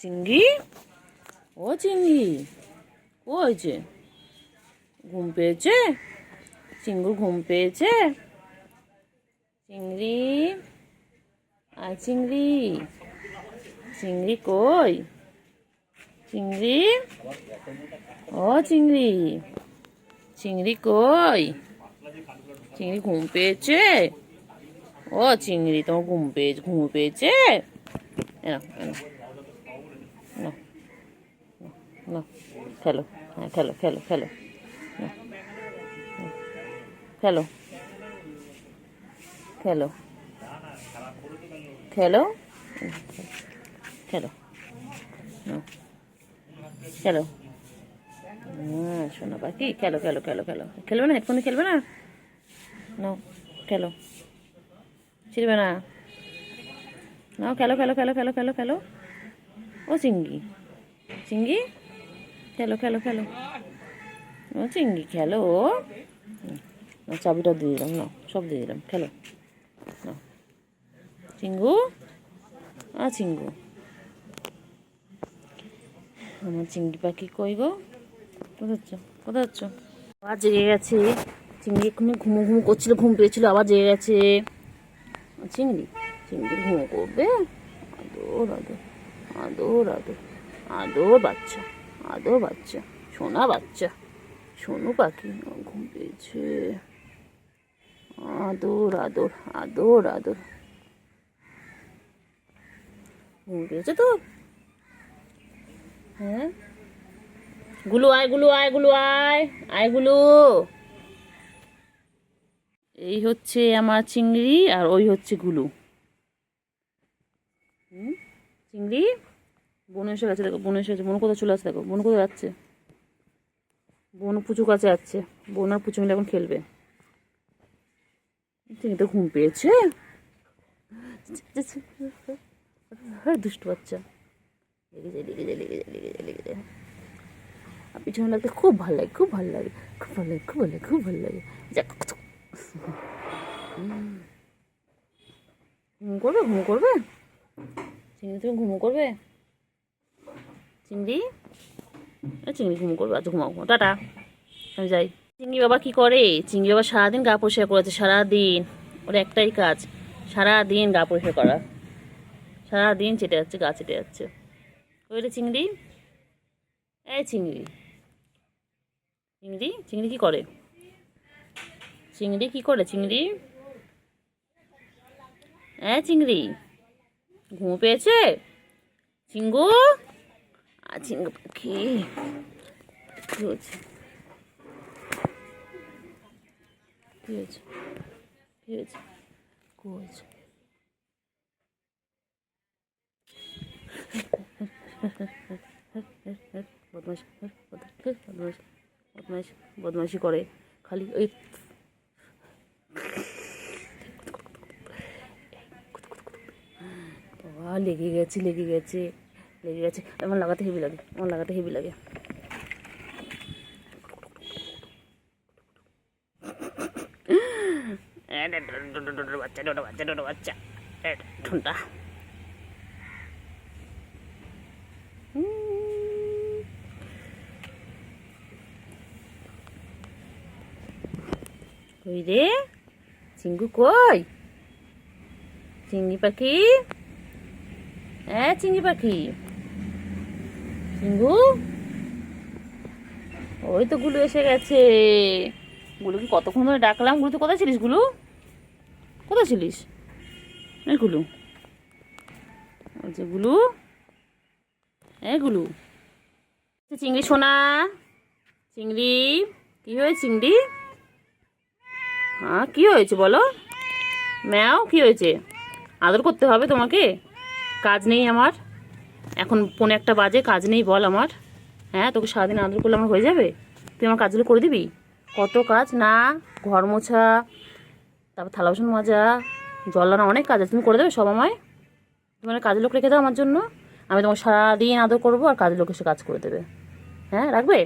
চিংড়ি, ও চিংড়ি, ও হয়েছে? ঘুম পেয়েছে? চিঙ্গুর ঘুম পেয়েছে? চিংড়ি, আর চিংড়ি, চিংড়ি কই? চিংড়ি, ও চিংড়ি, চিংড়ি কই? চিংড়ি ঘুম পেয়েছে? ও চিংড়ি, তোমার ঘুম পেয়েছে? এনো এনো, নাও, নাও, খেলো, হ্যাঁ খেলো খেলো খেলো, নাও, খেলো খেলো খেলো, খেলো, নাও, খেলো। হ্যাঁ শোনো পাখি, খেলো খেলো খেলো খেলো, খেলবে না? হেডফোনে খেলবে না? নাও, খেলো, ছিড়বে না, নাও খেলো খেলো খেলো খেলো খেলো খেলো। ও চিংড়ি, চিংড়ি, খেলো খেলো খেলো, ও চিংড়ি খেলো। চাবিটা দিয়ে দিলাম, নাও সব দিয়ে দিলাম, খেলো, নাও। চিঙ্গু, চিঙ্গু, আমার চিংড়ি পাখি কই গো? কোথায় যাচ্ছ? কোথায় যাচ্ছ? আবার জেগে গেছে চিংড়ি, এক্ষুনি ঘুমো ঘুমো করছিল, ঘুম পেয়েছিল, আবার জেগে গেছে। চিংড়ি, চিংড়ি ঘুমো করবে? আদর আদর, আদর আদর, আদর বাচ্চা, আদর বাচ্চা, সোনা বাচ্চা, সোনু পাখি ঘুম পেয়েছে। আদর আদর, আদর আদর, ঘুম পেয়েছে তো? হ্যাঁ, গুলু আয়, গুলু আয়, গুলু আয়, আয় গুলু। এই হচ্ছে আমার চিংড়ি, আর ওই হচ্ছে গুলু। চিংড়ি, বোন এসে গেছে, দেখো বোন এসে গেছে। বোন কোথায় চলে আসছে, দেখো বোন কোথায় যাচ্ছে। বোন পুচু কাছে যাচ্ছে, বোন আর পুচু মিলে এখন খেলবে। চিংড়ি তো ঘুম পেয়েছে, দুষ্টু বাচ্চা। লেগে যায়, লেগে যায়, লেগে যায়, লেগে যায়, লেগে যায়। আর পিছনে লাগতে খুব ভালো লাগে, খুব ভালো লাগে, খুব ভালো লাগে, খুব ভালো লাগে, খুব ভালো লাগে। ঘুম করবে, ঘুম করবে? চিংড়ি তুমি ঘুমো করবে? চিংড়ি, চিংড়ি ঘুমো করবে? আচ্ছা ঘুমাও, টাটা, আমি যাই। চিংড়ি বাবা কি করে? চিংড়ি বাবা সারাদিন গা পরিষ্কার করেছে, সারাদিন ওর একটাই কাজ, সারাদিন গা পরিষ্কার করা, সারাদিন চেটে যাচ্ছে, গা চেটে যাচ্ছে। ওই রে চিংড়ি, এই চিংড়ি, চিংড়ি, চিংড়ি কি করে? চিংড়ি কি করে? চিংড়ি, চিংড়ি ঘুম পেয়েছে? চিঙ্গু, চিঙ্গু পাখি, কি হয়েছে? কি হয়েছে? কি হয়েছে? কি হয়েছে? বদমাইশ, বদমাইশ, বদমাইশ, বদমাইশি করে খালি ওই। বাবা লেগে গেছে, লেগে গেছে, লেগে গেছে। আমার লাগাতে হেভি লাগে, আমার লাগাতে হেভি লাগে। বাচ্চা, ডোডো বাচ্চা, ডোডো বাচ্চা, ঠুনটা। কই রে চিঙ্গু, কই চিংড়ি পাখি? চিংড়ি পাখি, চিঙ্গু, ওই তো গুলু এসে গেছে। গুলুকে কতক্ষণ ধরে ডাকলাম। গুলু তো কোথায় ছিলিস? গুলু কোথায় ছিলিস? গুলু, ওই যে গুলু, গুলু, চিংড়ি সোনা, চিংড়ি কি হয়েছে? চিংড়ি, হ্যাঁ কি হয়েছে বলো? ম্যাও, কি হয়েছে? আদর করতে হবে তোমাকে? কাজ নেই আমার? এখন 1:45 বাজে, কাজ নেই বল আমার? হ্যাঁ, তোকে সারাদিন আদর করলে আমার হয়ে যাবে? তুই আমার কাজগুলো করে দিবি? কত কাজ না, ঘর মোছা, তারপর থালা বাসন মাজা, জল আনা, অনেক কাজ আছে। তুমি করে দেবে সব আমায়? তুমি কাজের লোক রেখে দাও আমার জন্য, আমি তোমার সারাদিন আদর করবো, আর কাজের লোক এসে কাজ করে দেবে। হ্যাঁ রাখবে?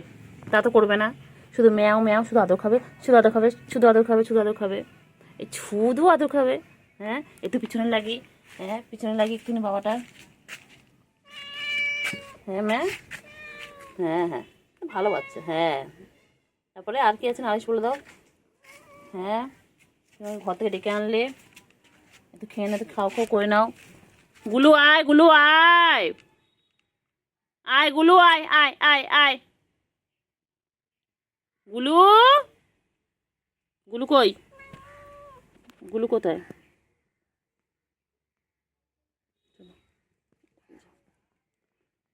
তা তো করবে না, শুধু ম্যাও ম্যাও, শুধু আদর খাবে, শুধু আদর খাবে, শুধু আদর খাবে, শুধু আদর খাবে, এই শুধু আদর খাবে। হ্যাঁ, একটু পিছনে লাগি, পিছনে লাগি একটু বাবাটা। হ্যাঁ ম্যাম, হ্যাঁ হ্যাঁ, ভালো বাচ্চা। হ্যাঁ, তারপরে আর কি আছে নালিশ বলে দাও। হ্যাঁ, তুমি ঘর থেকে ডেকে আনলে, একটু খেয়ে না, একটু খাও খাও করে নাও। গুলু আয়, গুলু আয়, আয় গুলু আয়, আয় আয় আয়। গুলু, গুলু কই? গুলু কোথায়?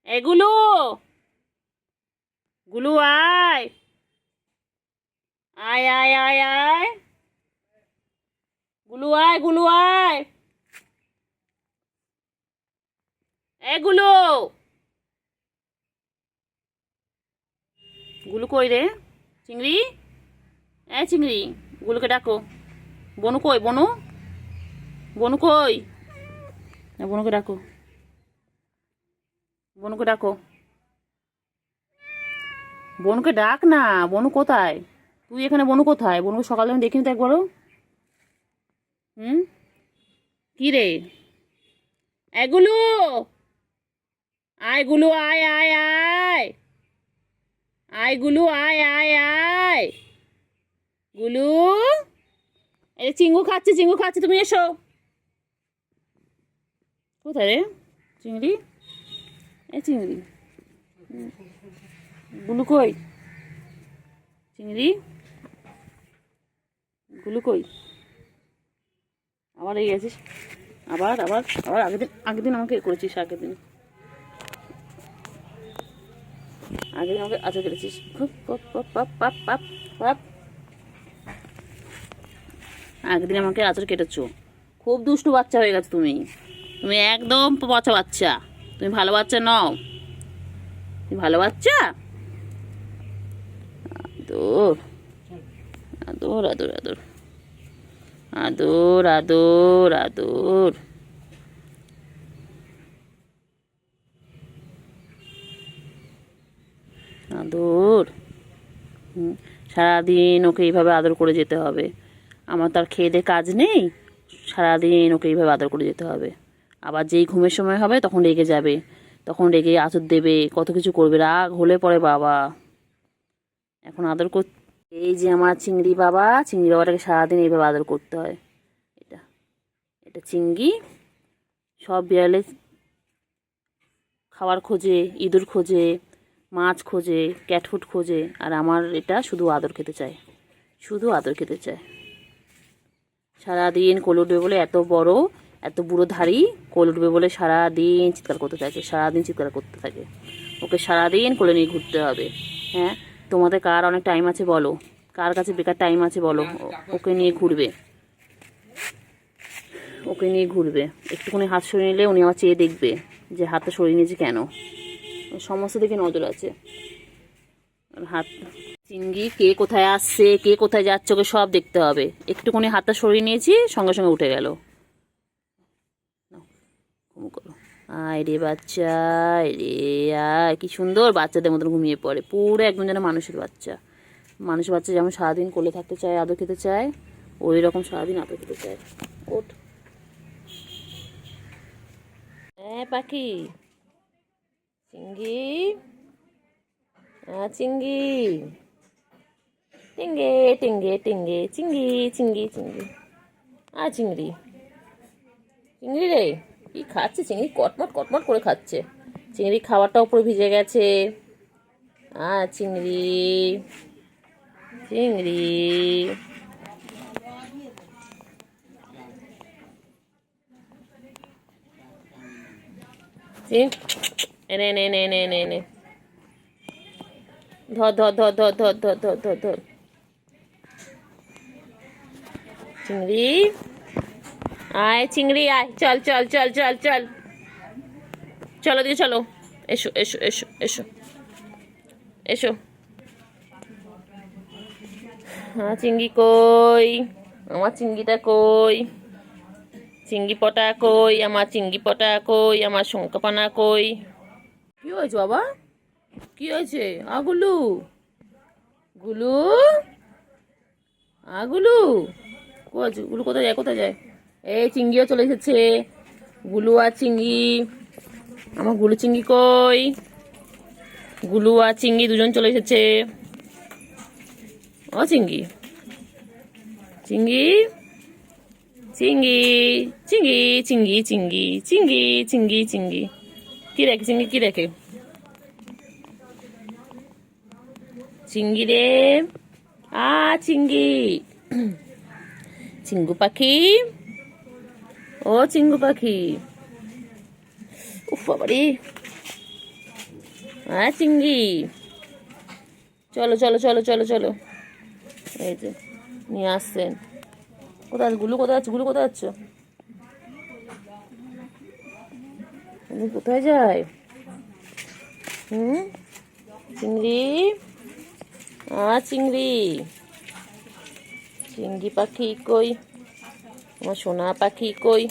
এ গুলু, গুলু আয়, আয় আয় আয় আয়। গুলু আয়, গুলু আয়। এ গুলু, গুলু কই রে? চিংড়ি, এ চিংড়ি, গুলুকে ডাকো। বনু কই? বনু, বনু কই? বনুকে ডাকো, বনুকে ডাকো, বনুকে ডাক না। বনু কোথায়? তুই এখানে, বনু কোথায়? বনুকে সকালে আমি দেখিনি তো একবারও। হুম, কি রে? এগুলো, আয় গুলু আয় আয় আয়, আয় গুলু আয় আয় আয়। গুলু, এই চিঙ্গু খাচ্ছে, চিঙ্গু খাচ্ছে, তুমি এসো। কোথায় রে চিংড়ি? এ চিংড়ি, গুলু কই? চিংড়ি, গুলু কই? আবার এই গেছিস, আবার আবার আবার আগের দিন আমাকে করেছিস, আগের দিন আমাকে আচার কেটেছিস। আগের দিন আমাকে আচার কেটেছো। খুব দুষ্টু বাচ্চা হয়ে গেছো তুমি। তুমি একদম পচা বাচ্চা। তুমি ভালো বাচ্চা নও। তুমি ভালো বাচ্চা? আদর, আদর আদর আদর, আদর আদর আদর। আদর, সারাদিন ওকে এইভাবে আদর করে যেতে হবে। আমার তার খেয়ে দিয়ে কাজ নেই, সারাদিন ওকে এইভাবে আদর করে যেতে হবে। আবার যেই ঘুমের সময় হবে তখন রেগে যাবে, তখন রেগে আদর দেবে, কত কিছু করবে, রাগ হলে পরে বাবা। এখন আদর কর। এই যে আমার চিংড়ি বাবা, চিংড়ি বাবাটাকে সারাদিন এইভাবে আদর করতে হয়। এটা এটা চিংড়ি। সব বিড়ালে খাবার খোঁজে, ইঁদুর খোঁজে, মাছ খোঁজে, ক্যাটফুট খোঁজে, আর আমার এটা শুধু আদর খেতে চায়, শুধু আদর খেতে চায়। সারাদিন কোলে উঠবে বলে, এত বড় এত বুড়ো ধাড়ি, কোলে উঠবে বলে সারাদিন চিৎকার করতে থাকে, সারাদিন চিৎকার করতে থাকে। ওকে সারাদিন কোলে নিয়ে ঘুরতে হবে। হ্যাঁ, তোমাদের কার অনেক টাইম আছে বলো? কার কাছে বেকার টাইম আছে বলো? ওকে নিয়ে ঘুরবে, ওকে নিয়ে ঘুরবে। একটুখানি হাত সরিয়ে নিলে উনি আমার চেয়ে দেখবে যে হাতটা সরিয়ে নিয়েছে কেন। সমস্ত দিকে নজর আছে। হাত, চিংড়ি কে কোথায় আসছে, কে কোথায় যাচ্ছে, ওকে সব দেখতে হবে। একটুখানি হাতটা সরিয়ে নিয়েছি, সঙ্গে সঙ্গে উঠে গেল। করো, আয় রে বাচ্চা, রে আয়। কি সুন্দর বাচ্চাদের মতন ঘুমিয়ে পড়ে, পুরো একদম যেন মানুষের বাচ্চা। মানুষের বাচ্চা যেমন সারাদিন কোলে থাকতে চায়, আদর খেতে চায়, ওই রকম সারাদিন আদর খেতে চায়। ওঠ, হ্যাঁ পাখি, চিংড়ি, চিংড়ি, টিঙ্গে টিঙ্গে টিঙ্গে, চিংড়ি চিংড়ি চিংড়ি, চিংড়ি, চিংড়ি রে, কি খাচ্ছে চিংড়ি? কটমট কটমট করে খাচ্ছে। চিংড়ি খাবারটা উপরে ভিজে গেছে। চিংড়ি, চিংড়ি, এনে এনে এনে এনে এনে এনে, ধর ধর ধর ধর ধর ধর ধর ধর ধর। চিংড়ি, আয় চিংড়ি আয়, চল চল চল চল চল, চলো দিকে চলো, এসো এসো এসো এসো এসো। চিংড়ি কই? আমার চিংড়িটা কই? চিংড়ি পটা কই? আমার চিংড়ি পটা কই? আমার শঙ্কাপানা কই? কি হয়েছে বাবা? কি হয়েছে? গুলু, গুলু, গুলু কোথায়? গুলু কোথায় যায়? কোথায় যায়? এই চিংড়িও চলে এসেছে। গুলু আর চিংড়ি, আমার গুলু চিংড়ি কই? গুলু আর চিংড়ি দুজন চলে এসেছে। ও চিংড়ি, চিংড়ি, চিংড়ি, চিংড়ি, চিংড়ি, চিংড়ি, চিংড়ি, চিংড়ি, চিংড়ি, কি দেখে চিংড়ি, কি দেখে? চিংড়ি রে, চিংড়ি, চিঙ্গু পাখি, ও চিঙ্গু পাখি, উফ বাবারে, চিংড়ি, চলো চলো চলো চলো চলো, এই যে নিয়ে আসছেন। কোথায় আছে গুলু, কোথায় আছে গুলু, কোথায় আছো? তুমি কোথায় যায়? চিংড়ি, চিংড়ি, চিংড়ি পাখি কই, আমার সোনা পাখি কই?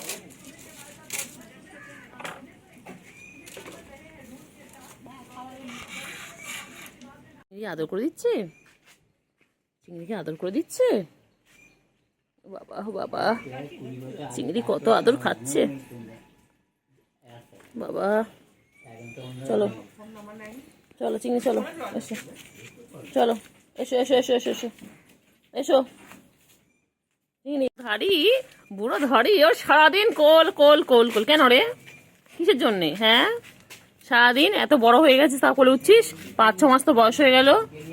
আদর করে দিচ্ছে, চিংড়িকে আদর করে দিচ্ছে। বাবা বাবা, চিংড়ি কত আদর খাচ্ছে বাবা। চলো চলো চিংড়ি, চলো এসো, চলো এসো এসো এসো এসো এসো এসো। চিংড়ি ধাড়ি, বুড়ো ধাড়ি, ওর সারাদিন কোল কোল কোল কোল। কেন রে, কিসের জন্যে? হ্যাঁ, সারাদিন এত বড় হয়ে গেছিস তা কোলে উঠছিস? 5-6 মাস তো বয়স হয়ে গেল,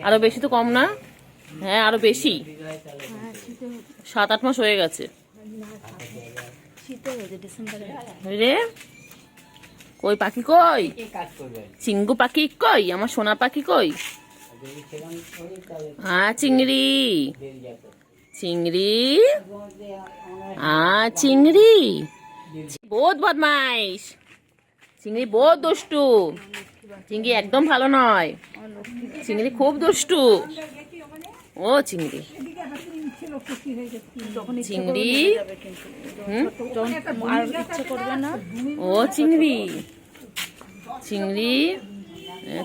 আরো বেশি তো কম না? হ্যাঁ আরো বেশি, 7-8 মাস হয়ে গেছে রে। কই পাখি কই, চিঙ্গু পাখি কই, আমার সোনা পাখি কই? চিংড়ি, চিংড়ি, চিংড়ি, বহুত বদমাইশ, চিংড়ি বহুত দুষ্টু, চিংড়ি একদম ভালো নয়, চিংড়ি খুব দুষ্টু। ও চিংড়ি, চিংড়ি, ও চিংড়ি, চিংড়ি,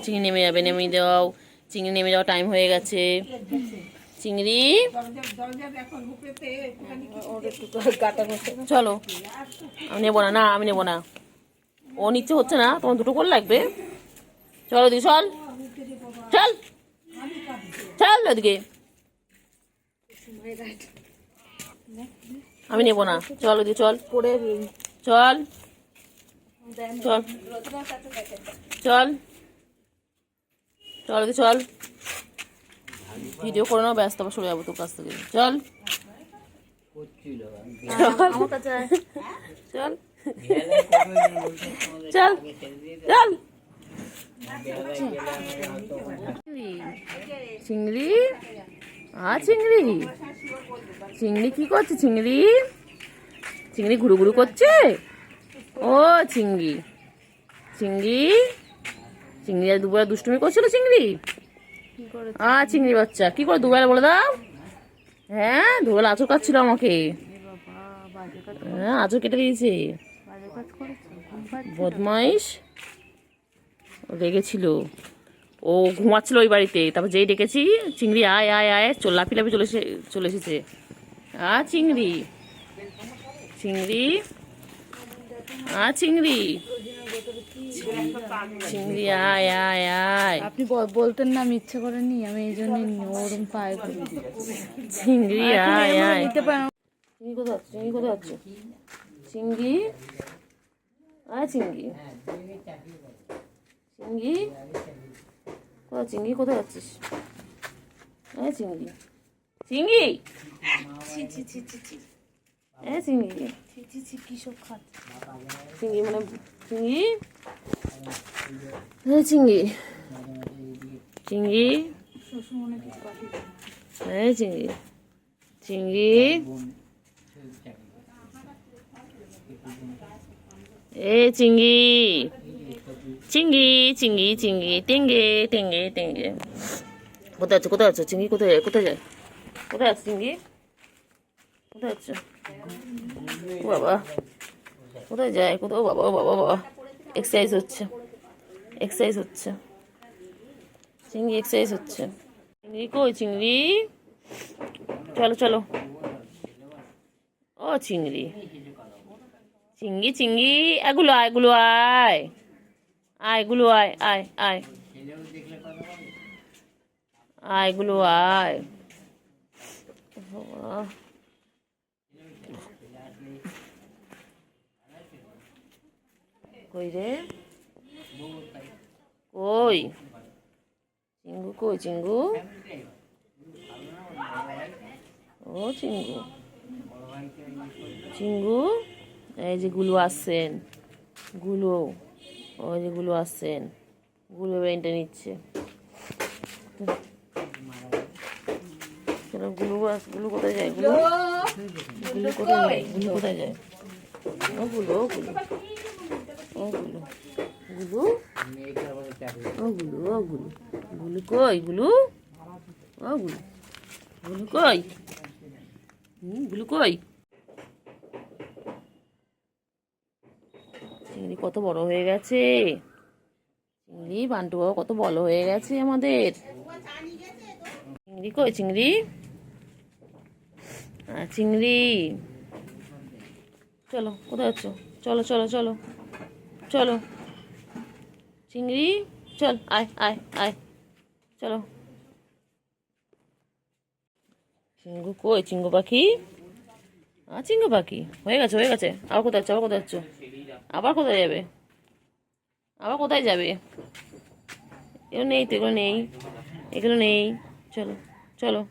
চিংড়ি নেমে যাবে, নেমে দাও, চিংড়ি নেমে যাওয়া টাইম হয়ে গেছে। চিংড়ি চলো, আমি নেবো না, না আমি নেবো না, ও নিচ্ছে হচ্ছে না, তোমার দুটো করে লাগবে। চলো দি, চল চল চল ওদিকে, আমি নেবো না, চল ওদিকে চল, চল চল চল চল ওদিকে চল, ভিডিও করে নাও, ব্যস্ত আবার সরে যাবো তোর কাছ থেকে। চল চল চল চল। চিংড়ি, চিংড়ি, চিংড়ি কি করছে? চিংড়ি, চিংড়ি ঘুরু ঘুরু করছে। ও চিংড়ি, চিংড়ি, চিংড়ি আর দুবেলা দুষ্টুমি করছিল চিংড়ি। চিংড়ি বাচ্চা কি করে দুবেলা বলে দাও? হ্যাঁ দুবেলা আঁচড় কাটছিল আমাকে, হ্যাঁ আঁচড় কেটে দিয়েছে, বদমাইশ, রেগেছিল, ও ঘুমাচ্ছিল ওই বাড়িতে, তারপর যেই ডেকেছি চিংড়ি আয় আয় আয়, লাফি লাফি চলে এসেছে। চিংড়ি, চিংড়ি, চিংড়ি, চিংড়ি আয় আয় আয়। আপনি বলতেন না, আমি ইচ্ছে করেনি, আমি এই জন্য ওরম পায়ে চিংড়ি আয় আয়। চিংড়ি কোথায় আছো? চিংড়ি কোথায় আছো? চিংড়ি, চিংড়ি, চিংড়ি কোথায়? চিংড়ি কোথায় আছিস? চিংড়ি, চিংড়ি, চিংড়ি, কি সব খাচ্ছে চিংড়ি মানে চিংড়ি, চিংড়ি, চিংড়ি, চিংড়ি, চিংড়ি, চিংড়ি, চিংড়ি, চিংড়ি, চিংড়ি, টেঙ্গে টেঙ্গে টেঙ্গে। কোথায় আছো? কোথায় আছো? চিংড়ি কোথায় যায়? কোথায় যায়? কোথায় আছে চিংড়ি? কোথায় আছো বাবা? কোথায় যায়? কোথাও বাবা বাবা বাবা, এক্সারসাইজ হচ্ছে, এক্সারসাইজ হচ্ছে, চিংড়ি এক্সারসাইজ হচ্ছে। চিংড়ি কই? চিংড়ি চলো চলো, ও চিংড়ি, চিংড়ি, চিংড়ি, এগুলো আয়, এগুলো আয়, আয়, এগুলো আয়, আয় আয়, আয় গুলো আয়। বাবা। কই রে কই চিঙ্গু, কই চিঙ্গু? ও চিঙ্গু, চিঙ্গু, এই যে গুলো আসছেন, গুলো, ওই যে গুলো আসছেন, গুলো বেনটা নিচ্ছে। চলো গুলো গুলো কোথায় যায়? গুলো গুলো কোথায় যায়? গুলো কোথায় যায়? ও গুলো, ও গুলো, ও গুলো, গুলো, ও গুলো, ও গুলো, গুলো কই? গুলো, ও গুলো, গুলো কই? গুলো কই? চিংড়ি কত বড় হয়ে গেছে, চিংড়ি বান্টু বাবা কত বড় হয়ে গেছে আমাদের। চিংড়ি কই? চিংড়ি, চিংড়ি, চলো কোথায় যাচ্ছ? চলো চলো চলো চলো চিংড়ি, চল আয় আয় আয়, চলো। চিঙ্গু কই? চিঙ্গু পাখি, চিঙ্গু পাখি হয়ে গেছে, হয়ে গেছে। আবার কোথায় যাচ্ছ? আবার কোথায় যাচ্ছ? আবার কোথায় যাবে? আবার কোথায় যাবে? এগুলো নেই তো, এগুলো নেই, এগুলো নেই। চলো চলো,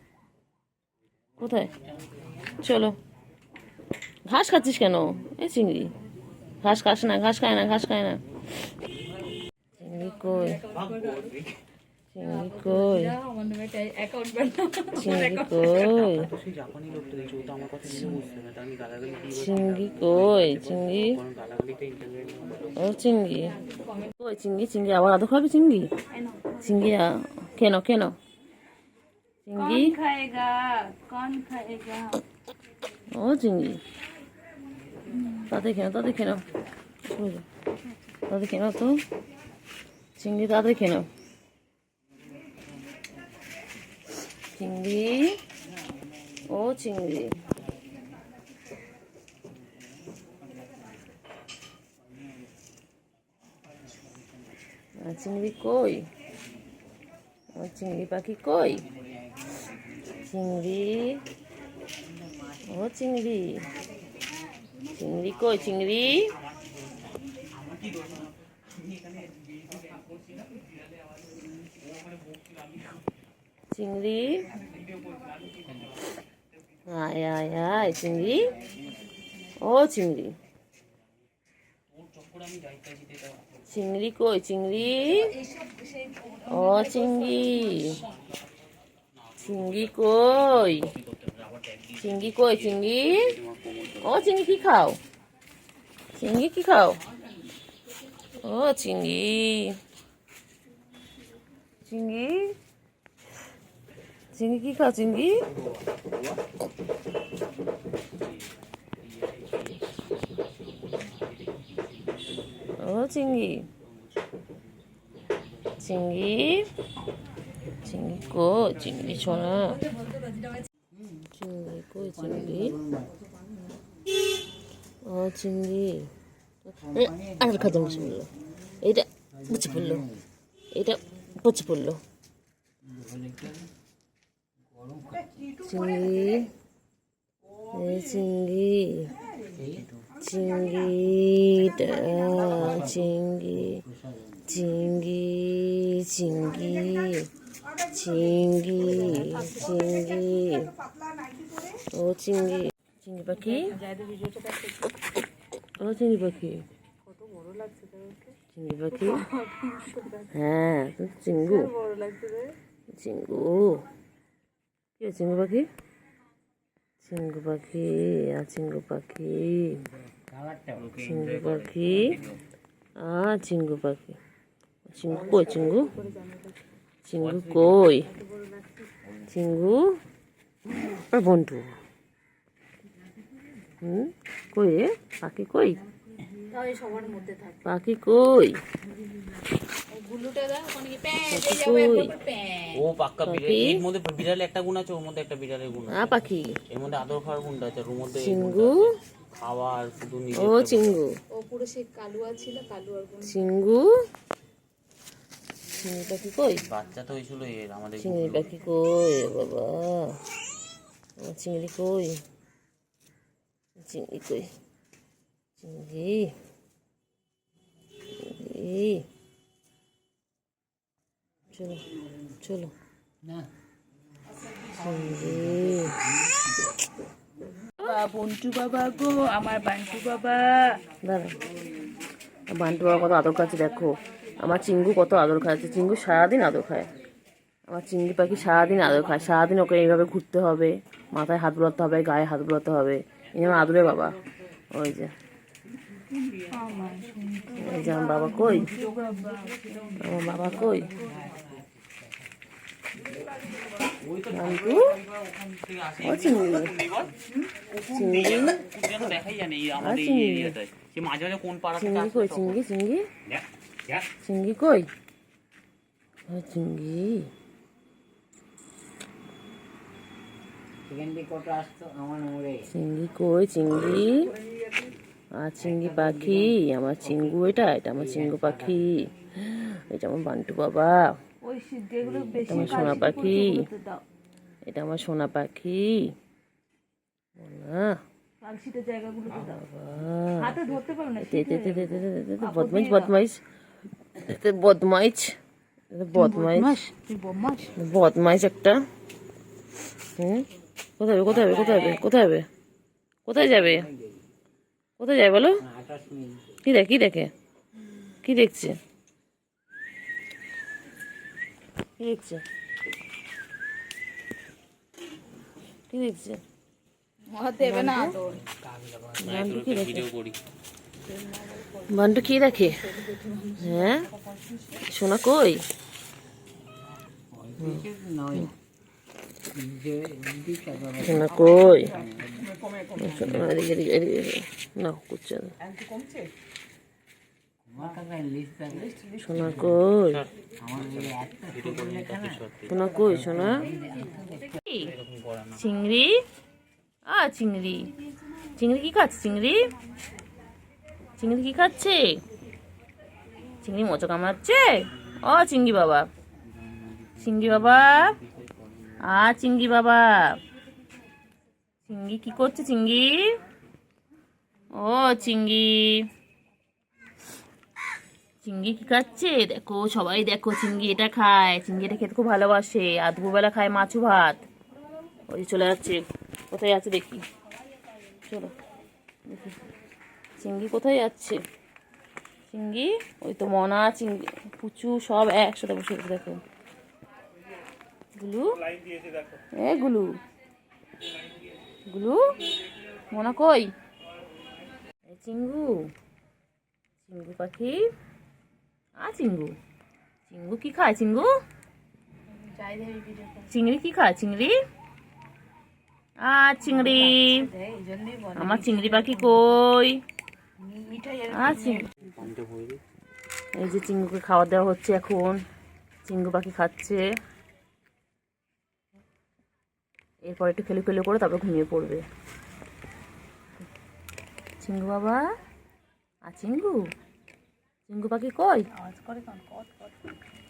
কোথায়? চলো। ঘাস খাচ্ছিস কেন? এ চিংড়ি ঘাস খাস না, ঘাস খায় না, ঘাস খায় না। চিংড়ি কই? চিংড়ি কই? চিংড়ি কই? চিংড়ি কই? চিংড়ি, ও চিংড়ি কই? চিংড়ি, চিংড়ি আবার আদর খাবি? চিংড়ি, চিংড়ি কেন কেন? চিংড়ি, ও চিংড়ি, তাদের কেন, তাদের কেন, তাদের কেন তো? চিংড়ি তাদের কেন? চিংড়ি, ও চিংড়ি, চিংড়ি কই? ও চিংড়ি পাখি কই? চিংড়ি, ও চিংড়ি, চিংড়ি কই? চিংড়ি, চিংড়ি, আয় আয় আয় চিংড়ি, ও চিংড়ি, চিংড়ি কই? চিংড়ি, ও চিংড়ি, চিংড়ি কই? চিংড়ি কই? চিংড়ি, ও চিংড়ি কি খাও? চিংড়ি কি খাও? ও চিংড়ি, চিংড়ি, চিংড়ি কি খাও? চিংড়ি, ও চিংড়ি, চিংড়ি, চিংড়ি কই? চিংড়ি ছোনা, চিংড়ি কই? চিংড়ি, ও চিংড়ি, আর খাতে বসে পড়লো, এইটা বসে পড়লো, এইটা বসে পড়লো। চিংড়ি, চিংড়ি, চিংড়িটা, চিংড়ি, চিংড়ি, চিংড়ি, চিংড়ি, চিংড়ি, ও চিংড়ি, চিংড়ি পাখি, ও চিংড়ি পাখি, চিংড়ি পাখি, হ্যাঁ চিঙ্গু, চিঙ্গু, কি চিঙ্গু পাখি? চিঙ্গু পাখি, চিঙ্গু পাখি, চিঙ্গু পাখি, চিঙ্গু পাখি, চিঙ্গু কই? চিঙ্গু, চিঙ্গু কই? চিঙ্গু, বন্ধু, কই রে পাখি? কই পাখি? কই ও পাক্কা বিড়াল, এর মধ্যে বিড়ালে একটা গুণ আছে, ওর মধ্যে একটা বিড়ালের গুণ আছে। পাখি, এর মধ্যে আদর খাওয়ার গুণটা আছে, ওর মধ্যে চিঙ্গু, খাওয়া আর শুধু ও চিঙ্গু, ও পুরো সেই কালুয়া ছিল, কালুয়ার গুণ। চিঙ্গু, চিংড়ি পাখি কই? বাচ্চা তো হয়েছিল এর আমাদের চিংড়ি পাখি কই বাবা? আমার চিংড়ি কই? চিংড়ি কই? চিংড়ি চিংড়ি, চলো চলো না চিংড়ি। বন্টু বাবা গো, আমার বান্টু বাবা। দাঁড়া, বান্টু বাবা কত আদর খাচ্ছে দেখো। আমার চিঙ্গু কত আদর খাচ্ছে। চিঙ্গু সারাদিন আদর খায়। আমার চিংড়ি পাখি সারাদিন আদর খায়। সারাদিন ওকে এইভাবে ঘুরতে হবে, মাথায় হাত বুলাতে হবে, গায়ে হাত বুলাতে হবে। এই আমার আদরে বাবা। ওই যে এই যে আমার বাবা কই? আমার বাবা কই? বান্টু, ও চিংড়ি চিংড়ি দেখাই জানে আমাদের এই এরিয়াটায় সে মাঝে মাঝে কোন পাড়া থেকে চিংড়ি আসে কই? চিংড়ি চিংড়ি চিংড়ি কই? ও চিংড়ি চিংড়ি কই? চিংড়ি আর চিংড়ি পাখি আমার চিঙ্গু। এটা এটা আমার চিঙ্গু পাখি। এটা আমার বান্টু বাবা। ওই যেগুলো বেশি আমার সোনা পাখি। দাও, এটা আমার সোনা পাখি। না কালশিটের জায়গাগুলোতে দাও। বাবা, হাতে ধরতে পারো না। বদমাইশ বদমাইশ বদমাইশ বদমাইশ তুই বদমাস। বদমাইশ একটা। কোথায় হবে কোথায় হবে কোথায় হবে কোথায় হবে? কোথায় যাবে? কোথায় যাবে বলো? কি দেখে কি দেখে? কি দেখছে? কি দেখছে? কি দেখছে? দেবে না তো। বান্টু কি দেখে? ভিডিও করি বান্টু কি দেখে? হ্যাঁ, সোনা কই? সোনা কই? এদিকে এদিকে এদিকে না করছে না। সোনা কই? সোনা কই? সোনা চিংড়ি। চিংড়ি চিংড়ি কি খাচ্ছে? চিংড়ি চিংড়ি কি খাচ্ছে? চিংড়ি মোচা কামড়াচ্ছে। ও চিংড়ি বাবা, চিংড়ি বাবা, চিংড়ি বাবা। চিংড়ি কি করছে? চিংড়ি, ও চিংড়ি, চিংড়ি কি খাচ্ছে? দেখো সবাই দেখো, চিংড়ি এটা খায়। চিংড়ি এটা খেতে খুব ভালোবাসে। আর দুপুরবেলা খায় মাছু ভাত। ওই যে চলে যাচ্ছে। কোথায় আছে দেখি, চলো দেখি চিংড়ি কোথায় যাচ্ছে। চিংড়ি ওই তো মনা, চিংড়ি, পুচু সব একসাথে বসে দেখো। গুলু, এ গুলু, গুলু, মনা কই? চিঙ্গু, চিঙ্গু পাখি। চিঙ্গু, চিঙ্গু কি খায়? চিঙ্গু, চিংড়ি কি খায়? চিংড়ি, চিংড়ি, আমার চিংড়ি পাখি কই? এই যে চিঙ্গুকে খাওয়া দেওয়া হচ্ছে এখন। চিঙ্গু পাখি খাচ্ছে। এরপর একটু খেলে খেলে করে তারপর ঘুমিয়ে পড়বে। চিঙ্গু বাবা, চিঙ্গু, চিঙ্গু পাখি কই?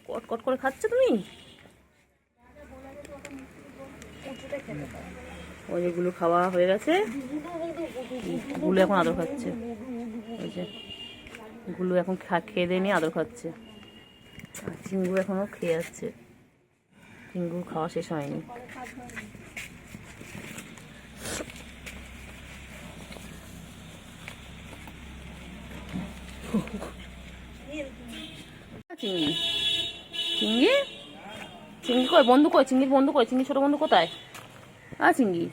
কট কট করে খাচ্ছে তুমি? ওই যেগুলো খাওয়া হয়ে গেছে, গুলো এখন আদর খাচ্ছে। ওই যে গুলো এখন খেয়ে দিয়ে নিয়ে আদর খাচ্ছে। আর চিঙ্গু এখনো খেয়ে যাচ্ছে। চিঙ্গু খাওয়া শেষ হয়নি। চিংড়ি, চিংড়ি, চিংড়ি কই? বন্ধু কই? চিংড়ির বন্ধু কই? চিংড়ি ছোট বন্ধু কোথায়? চিংড়ি,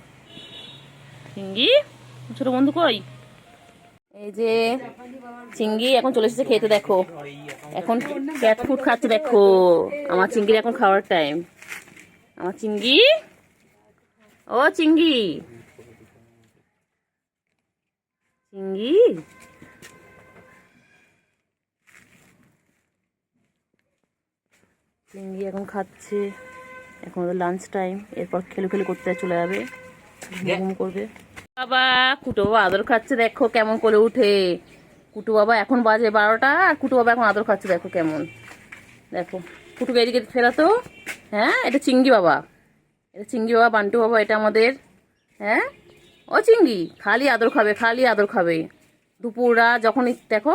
চিংড়ি ছোট বন্ধু কই? এই যে চিংড়ি এখন চলে এসেছে খেতে। দেখো এখন ক্যাট ফুড খাচ্ছে। দেখো আমার চিংড়ির এখন খাওয়ার টাইম। আমার চিংড়ি, ও চিংড়ি, চিংড়ি, চিংড়ি এখন খাচ্ছে। এখন ওদের লাঞ্চ টাইম। এরপর খেলে খেলে করতে চলে যাবে, ঘুম করবে। বাবা, কুটু বাবা আদর খাচ্ছে। দেখো কেমন করে উঠে। কুটু বাবা এখন বাজে 12টা আর কুটু বাবা এখন আদর খাচ্ছে। দেখো কেমন, দেখো ফুটুকে এদিকে ফেরা তো। হ্যাঁ, এটা চিঙ্গি বাবা, এটা চিঙ্গি বাবা, বান্টু বাবা, এটা আমাদের। হ্যাঁ, ও চিঙ্গি খালি আদর খাবে, খালি আদর খাবে। দুপুররা যখনই দেখো